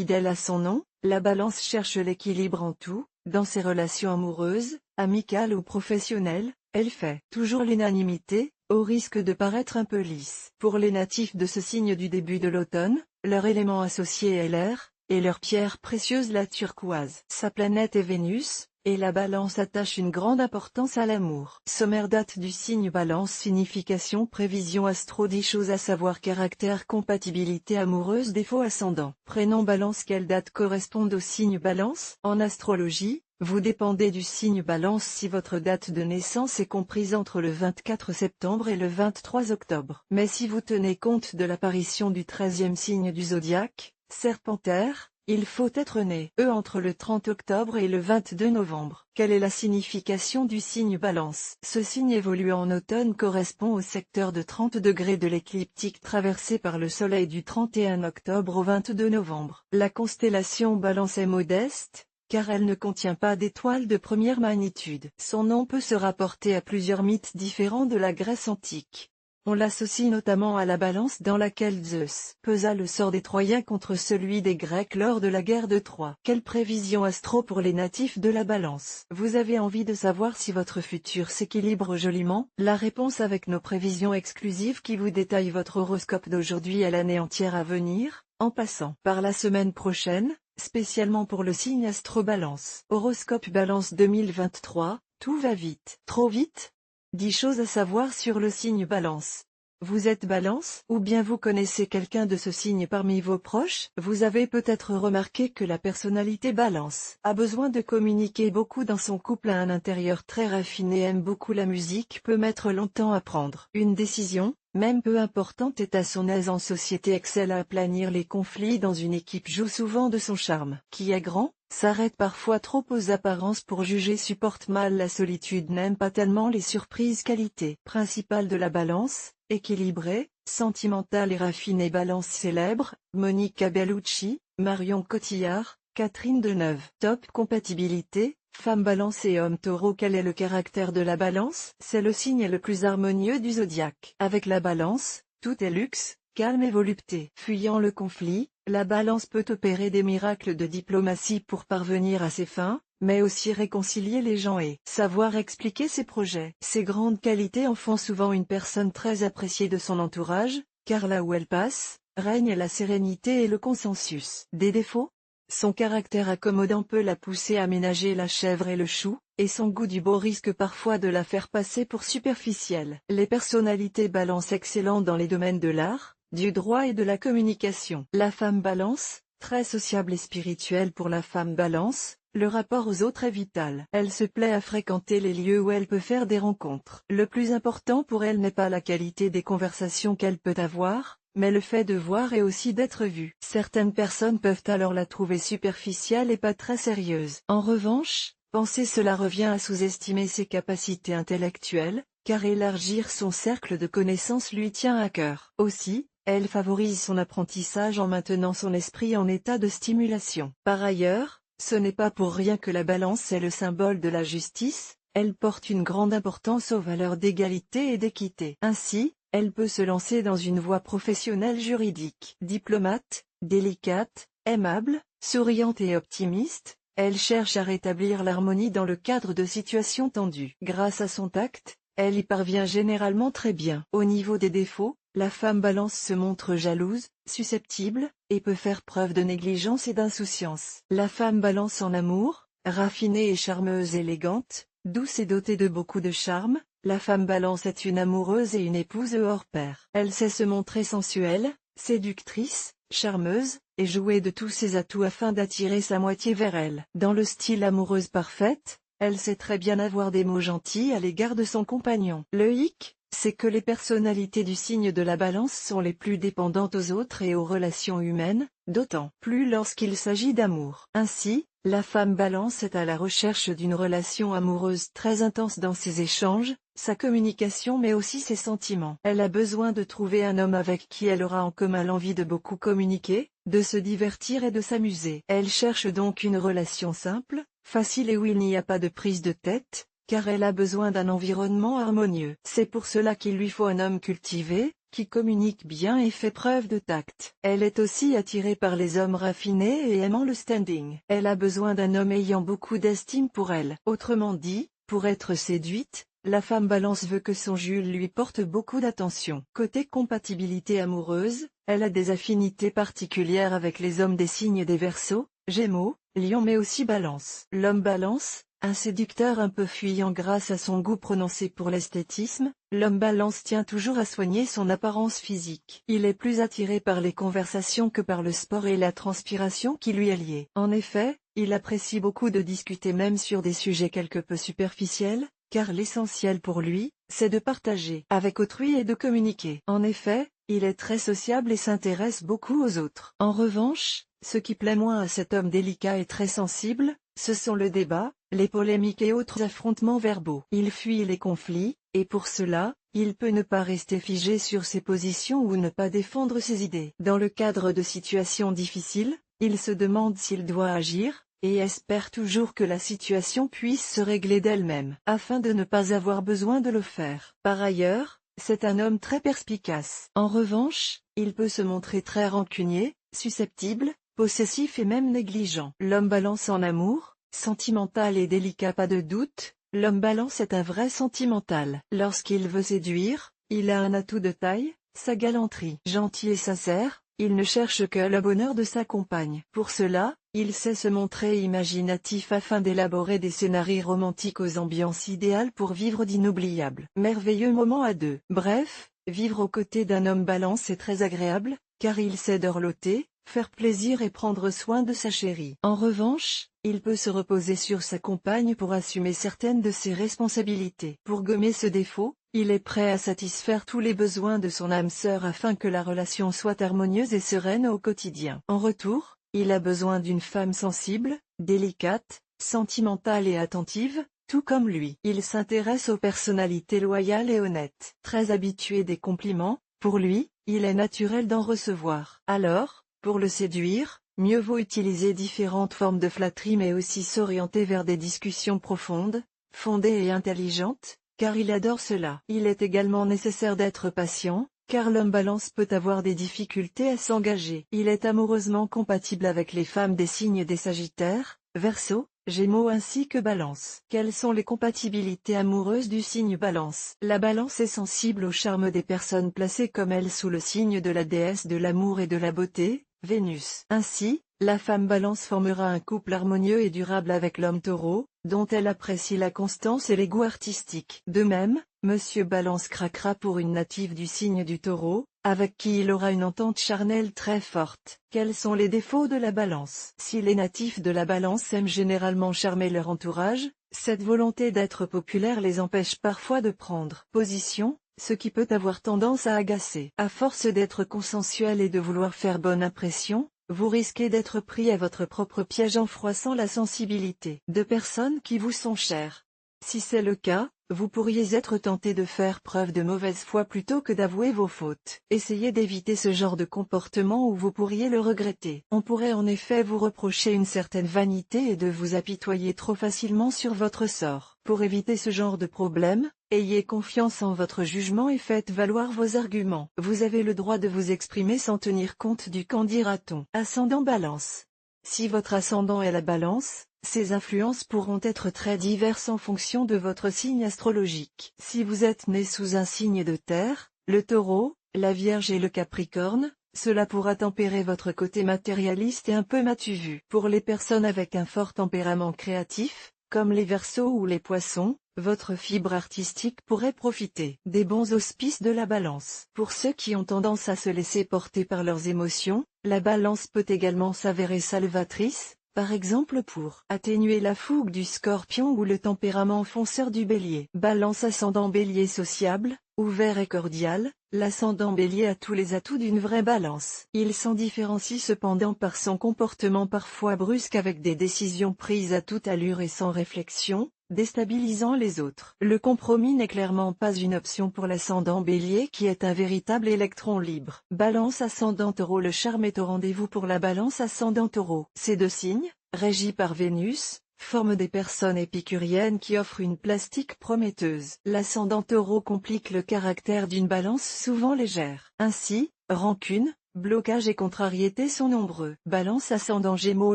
fidèle à son nom, la Balance cherche l'équilibre en tout, dans ses relations amoureuses, amicales ou professionnelles, elle fait toujours l'unanimité, au risque de paraître un peu lisse. Pour les natifs de ce signe du début de l'automne, leur élément associé est l'air, et leur pierre précieuse la turquoise. Sa planète est Vénus, et la Balance attache une grande importance à l'amour. Sommaire date du signe Balance. Signification prévision astro 10 choses à savoir. Caractère compatibilité amoureuse défaut ascendant. Prénom Balance. Quelle date correspond au signe Balance? En astrologie, vous dépendez du signe Balance si votre date de naissance est comprise entre le 24 septembre et le 23 octobre. Mais si vous tenez compte de l'apparition du 13e signe du zodiaque, Serpentaire, il faut être né entre le 30 octobre et le 22 novembre. Quelle est la signification du signe Balance? Ce signe évolué en automne correspond au secteur de 30 degrés de l'écliptique traversé par le Soleil du 31 octobre au 22 novembre. La constellation Balance est modeste, car elle ne contient pas d'étoiles de première magnitude. Son nom peut se rapporter à plusieurs mythes différents de la Grèce antique. On l'associe notamment à la Balance dans laquelle Zeus pesa le sort des Troyens contre celui des Grecs lors de la guerre de Troie. Quelle prévision astro pour les natifs de la Balance? Vous avez envie de savoir si votre futur s'équilibre joliment? La réponse avec nos prévisions exclusives qui vous détaillent votre horoscope d'aujourd'hui à l'année entière à venir, en passant par la semaine prochaine, spécialement pour le signe astro Balance. Horoscope Balance 2023, tout va vite. Trop vite? 10 choses à savoir sur le signe Balance. Vous êtes Balance, ou bien vous connaissez quelqu'un de ce signe parmi vos proches? Vous avez peut-être remarqué que la personnalité Balance a besoin de communiquer beaucoup dans son couple. À un intérieur très raffiné, aime beaucoup la musique, peut mettre longtemps à prendre une décision, même peu importante, est à son aise en société, excelle à aplanir les conflits dans une équipe, joue souvent de son charme, qui est grand, s'arrête parfois trop aux apparences pour juger, supporte mal la solitude, n'aime pas tellement les surprises. Qualité principale de la Balance, équilibrée, sentimentale et raffinée. Balance célèbre, Monica Bellucci, Marion Cotillard, Catherine Deneuve. Top compatibilité, femme Balance et homme Taureau. Quel est le caractère de la Balance? C'est le signe le plus harmonieux du zodiaque. Avec la Balance, tout est luxe, calme et volupté. Fuyant le conflit, la Balance peut opérer des miracles de diplomatie pour parvenir à ses fins, mais aussi réconcilier les gens et savoir expliquer ses projets. Ces grandes qualités en font souvent une personne très appréciée de son entourage, car là où elle passe, règne la sérénité et le consensus. Des défauts? Son caractère accommodant peut la pousser à ménager la chèvre et le chou, et son goût du beau risque parfois de la faire passer pour superficielle. Les personnalités Balance excellentes dans les domaines de l'art, du droit et de la communication. La femme Balance, très sociable et spirituelle. Pour la femme Balance, le rapport aux autres est vital. Elle se plaît à fréquenter les lieux où elle peut faire des rencontres. Le plus important pour elle n'est pas la qualité des conversations qu'elle peut avoir, mais le fait de voir et aussi d'être vue. Certaines personnes peuvent alors la trouver superficielle et pas très sérieuse. En revanche, penser cela revient à sous-estimer ses capacités intellectuelles, car élargir son cercle de connaissances lui tient à cœur. Aussi, elle favorise son apprentissage en maintenant son esprit en état de stimulation. Par ailleurs, ce n'est pas pour rien que la Balance est le symbole de la justice, elle porte une grande importance aux valeurs d'égalité et d'équité. Ainsi, elle peut se lancer dans une voie professionnelle juridique. Diplomate, délicate, aimable, souriante et optimiste, elle cherche à rétablir l'harmonie dans le cadre de situations tendues. Grâce à son tact, elle y parvient généralement très bien. Au niveau des défauts, la femme Balance se montre jalouse, susceptible, et peut faire preuve de négligence et d'insouciance. La femme Balance en amour, raffinée et charmeuse, élégante, douce et dotée de beaucoup de charme, la femme Balance est une amoureuse et une épouse hors pair. Elle sait se montrer sensuelle, séductrice, charmeuse, et jouer de tous ses atouts afin d'attirer sa moitié vers elle. Dans le style amoureuse parfaite, elle sait très bien avoir des mots gentils à l'égard de son compagnon. Le hic, c'est que les personnalités du signe de la Balance sont les plus dépendantes aux autres et aux relations humaines, d'autant plus lorsqu'il s'agit d'amour. Ainsi, la femme Balance est à la recherche d'une relation amoureuse très intense dans ses échanges, sa communication mais aussi ses sentiments. Elle a besoin de trouver un homme avec qui elle aura en commun l'envie de beaucoup communiquer, de se divertir et de s'amuser. Elle cherche donc une relation simple, facile et où il n'y a pas de prise de tête, car elle a besoin d'un environnement harmonieux. C'est pour cela qu'il lui faut un homme cultivé, qui communique bien et fait preuve de tact. Elle est aussi attirée par les hommes raffinés et aimant le standing. Elle a besoin d'un homme ayant beaucoup d'estime pour elle. Autrement dit, pour être séduite, la femme Balance veut que son Jules lui porte beaucoup d'attention. Côté compatibilité amoureuse, elle a des affinités particulières avec les hommes des signes des Verseaux, Gémeaux, Lion mais aussi Balance. L'homme Balance, un séducteur un peu fuyant grâce à son goût prononcé pour l'esthétisme, l'homme Balance tient toujours à soigner son apparence physique. Il est plus attiré par les conversations que par le sport et la transpiration qui lui est liée. En effet, il apprécie beaucoup de discuter même sur des sujets quelque peu superficiels, car l'essentiel pour lui, c'est de partager avec autrui et de communiquer. En effet, il est très sociable et s'intéresse beaucoup aux autres. En revanche, ce qui plaît moins à cet homme délicat et très sensible, ce sont le débat, les polémiques et autres affrontements verbaux. Il fuit les conflits, et pour cela, il peut ne pas rester figé sur ses positions ou ne pas défendre ses idées. Dans le cadre de situations difficiles, il se demande s'il doit agir, et espère toujours que la situation puisse se régler d'elle-même, afin de ne pas avoir besoin de le faire. Par ailleurs, c'est un homme très perspicace. En revanche, il peut se montrer très rancunier, susceptible, possessif et même négligent. L'homme Balance en amour, sentimental et délicat pas de doute, l'homme Balance est un vrai sentimental. Lorsqu'il veut séduire, il a un atout de taille, sa galanterie. Gentil et sincère, il ne cherche que le bonheur de sa compagne. Pour cela, il sait se montrer imaginatif afin d'élaborer des scénarios romantiques aux ambiances idéales pour vivre d'inoubliables, merveilleux moments à deux. Bref, vivre aux côtés d'un homme Balance est très agréable, car il sait dorloter, faire plaisir et prendre soin de sa chérie. En revanche, il peut se reposer sur sa compagne pour assumer certaines de ses responsabilités. Pour gommer ce défaut, il est prêt à satisfaire tous les besoins de son âme sœur afin que la relation soit harmonieuse et sereine au quotidien. En retour, il a besoin d'une femme sensible, délicate, sentimentale et attentive, tout comme lui. Il s'intéresse aux personnalités loyales et honnêtes. Très habitué des compliments, pour lui, il est naturel d'en recevoir. Alors, pour le séduire, mieux vaut utiliser différentes formes de flatterie mais aussi s'orienter vers des discussions profondes, fondées et intelligentes, car il adore cela. Il est également nécessaire d'être patient, car l'homme Balance peut avoir des difficultés à s'engager. Il est amoureusement compatible avec les femmes des signes des Sagittaires, Verseaux, Gémeaux ainsi que Balance. Quelles sont les compatibilités amoureuses du signe Balance? La Balance est sensible au charme des personnes placées comme elle sous le signe de la déesse de l'amour et de la beauté, Vénus. Ainsi, la femme Balance formera un couple harmonieux et durable avec l'homme Taureau, dont elle apprécie la constance et les goûts artistiques. De même, Monsieur Balance craquera pour une native du signe du Taureau, avec qui il aura une entente charnelle très forte. Quels sont les défauts de la Balance? Si les natifs de la Balance aiment généralement charmer leur entourage, cette volonté d'être populaire les empêche parfois de prendre position, ce qui peut avoir tendance à agacer. À force d'être consensuel et de vouloir faire bonne impression, vous risquez d'être pris à votre propre piège en froissant la sensibilité de personnes qui vous sont chères. Si c'est le cas, vous pourriez être tenté de faire preuve de mauvaise foi plutôt que d'avouer vos fautes. Essayez d'éviter ce genre de comportement ou vous pourriez le regretter. On pourrait en effet vous reprocher une certaine vanité et de vous apitoyer trop facilement sur votre sort. Pour éviter ce genre de problème, ayez confiance en votre jugement et faites valoir vos arguments. Vous avez le droit de vous exprimer sans tenir compte du qu'en dira-t-on. Ascendant Balance. Si votre ascendant est la Balance, ces influences pourront être très diverses en fonction de votre signe astrologique. Si vous êtes né sous un signe de terre, le Taureau, la Vierge et le Capricorne, cela pourra tempérer votre côté matérialiste et un peu matu vu. Pour les personnes avec un fort tempérament créatif, comme les Verseaux ou les Poissons, votre fibre artistique pourrait profiter des bons auspices de la Balance. Pour ceux qui ont tendance à se laisser porter par leurs émotions, la Balance peut également s'avérer salvatrice, par exemple pour atténuer la fougue du Scorpion ou le tempérament fonceur du Bélier. Balance ascendant Bélier sociable, ouvert et cordial, l'ascendant Bélier a tous les atouts d'une vraie Balance. Il s'en différencie cependant par son comportement parfois brusque avec des décisions prises à toute allure et sans réflexion, déstabilisant les autres. Le compromis n'est clairement pas une option pour l'ascendant Bélier qui est un véritable électron libre. Balance ascendant Taureau. Le charme est au rendez-vous pour la Balance ascendant Taureau. Ces deux signes, régis par Vénus, forment des personnes épicuriennes qui offrent une plastique prometteuse. L'ascendant Taureau complique le caractère d'une Balance souvent légère. Ainsi, rancune, blocage et contrariété sont nombreux. Balance ascendant Gémeaux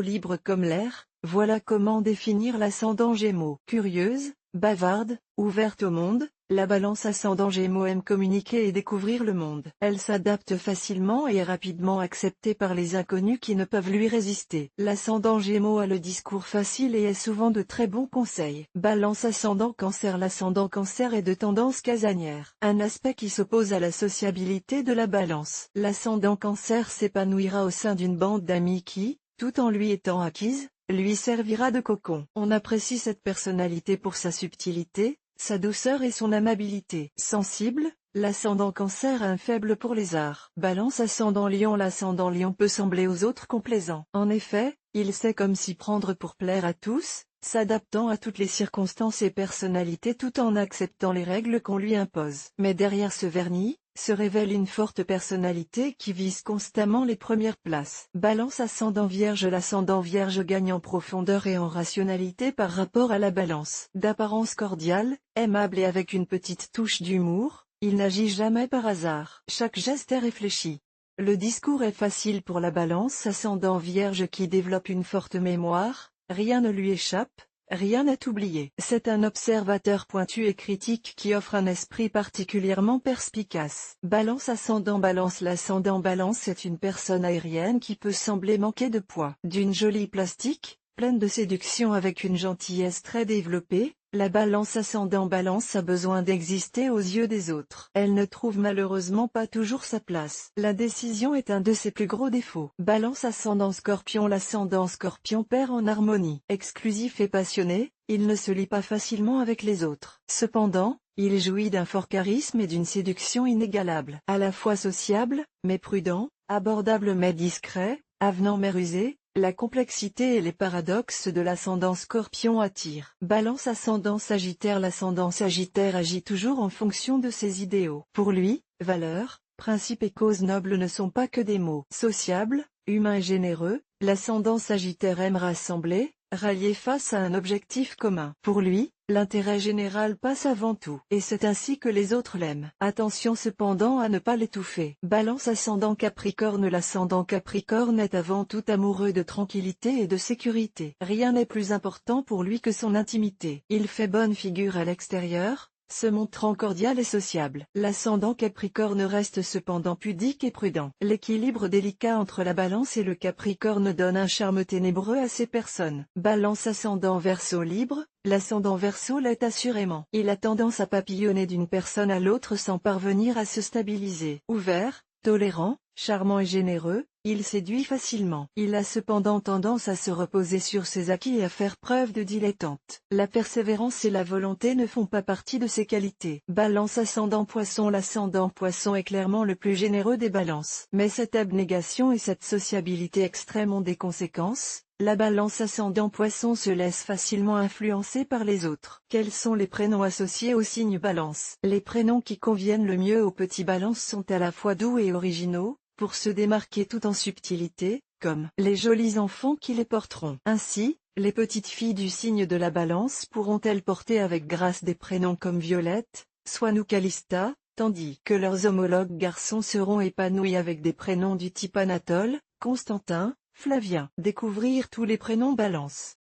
libre comme l'air, voilà comment définir l'ascendant Gémeaux. Curieuse, bavarde, ouverte au monde, la Balance ascendant Gémeaux aime communiquer et découvrir le monde. Elle s'adapte facilement et est rapidement acceptée par les inconnus qui ne peuvent lui résister. L'ascendant Gémeaux a le discours facile et est souvent de très bons conseils. Balance ascendant Cancer. L'ascendant Cancer est de tendance casanière, un aspect qui s'oppose à la sociabilité de la Balance. L'ascendant Cancer s'épanouira au sein d'une bande d'amis qui, tout en lui étant acquise, lui servira de cocon. On apprécie cette personnalité pour sa subtilité, sa douceur et son amabilité. Sensible, l'ascendant Cancer a un faible pour les arts. Balance ascendant Lion. L'ascendant Lion peut sembler aux autres complaisant. En effet, il sait comme s'y prendre pour plaire à tous, s'adaptant à toutes les circonstances et personnalités tout en acceptant les règles qu'on lui impose. Mais derrière ce vernis, se révèle une forte personnalité qui vise constamment les premières places. Balance ascendant Vierge. L'ascendant Vierge gagne en profondeur et en rationalité par rapport à la Balance. D'apparence cordiale, aimable et avec une petite touche d'humour, il n'agit jamais par hasard. Chaque geste est réfléchi. Le discours est facile pour la Balance ascendant Vierge qui développe une forte mémoire, rien ne lui échappe. Rien n'est oublié. C'est un observateur pointu et critique qui offre un esprit particulièrement perspicace. Balance ascendant Balance. L'ascendant Balance est une personne aérienne qui peut sembler manquer de poids. D'une jolie plastique, pleine de séduction avec une gentillesse très développée, la Balance ascendant Balance a besoin d'exister aux yeux des autres. Elle ne trouve malheureusement pas toujours sa place. La décision est un de ses plus gros défauts. Balance ascendant Scorpion. L'ascendant Scorpion perd en harmonie. Exclusif et passionné, il ne se lie pas facilement avec les autres. Cependant, il jouit d'un fort charisme et d'une séduction inégalable. À la fois sociable, mais prudent, abordable mais discret, avenant mais rusé, la complexité et les paradoxes de l'ascendant Scorpion attirent. Balance ascendant Sagittaire. L'ascendant Sagittaire agit toujours en fonction de ses idéaux. Pour lui, valeurs, principes et causes nobles ne sont pas que des mots. Sociable, humain et généreux, l'ascendant Sagittaire aime rassembler, rallier face à un objectif commun. Pour lui, l'intérêt général passe avant tout. Et c'est ainsi que les autres l'aiment. Attention cependant à ne pas l'étouffer. Balance ascendant Capricorne. L'ascendant Capricorne est avant tout amoureux de tranquillité et de sécurité. Rien n'est plus important pour lui que son intimité. Il fait bonne figure à l'extérieur, se montrant cordial et sociable. L'ascendant Capricorne reste cependant pudique et prudent. L'équilibre délicat entre la Balance et le Capricorne donne un charme ténébreux à ces personnes. Balance ascendant Verseau libre. L'ascendant Verseau l'est assurément. Il a tendance à papillonner d'une personne à l'autre sans parvenir à se stabiliser. Ouvert, tolérant, charmant et généreux, il séduit facilement. Il a cependant tendance à se reposer sur ses acquis et à faire preuve de dilettante. La persévérance et la volonté ne font pas partie de ses qualités. Balance ascendant Poisson. L'ascendant Poisson est clairement le plus généreux des balances. Mais cette abnégation et cette sociabilité extrême ont des conséquences. La Balance ascendant Poisson se laisse facilement influencer par les autres. Quels sont les prénoms associés au signe Balance? Les prénoms qui conviennent le mieux aux petits Balances sont à la fois doux et originaux, pour se démarquer tout en subtilité, comme les jolis enfants qui les porteront. Ainsi, les petites filles du signe de la Balance pourront-elles porter avec grâce des prénoms comme Violette, Swan ou Calista, tandis que leurs homologues garçons seront épanouis avec des prénoms du type Anatole, Constantin, Flavien. Découvrir tous les prénoms Balance.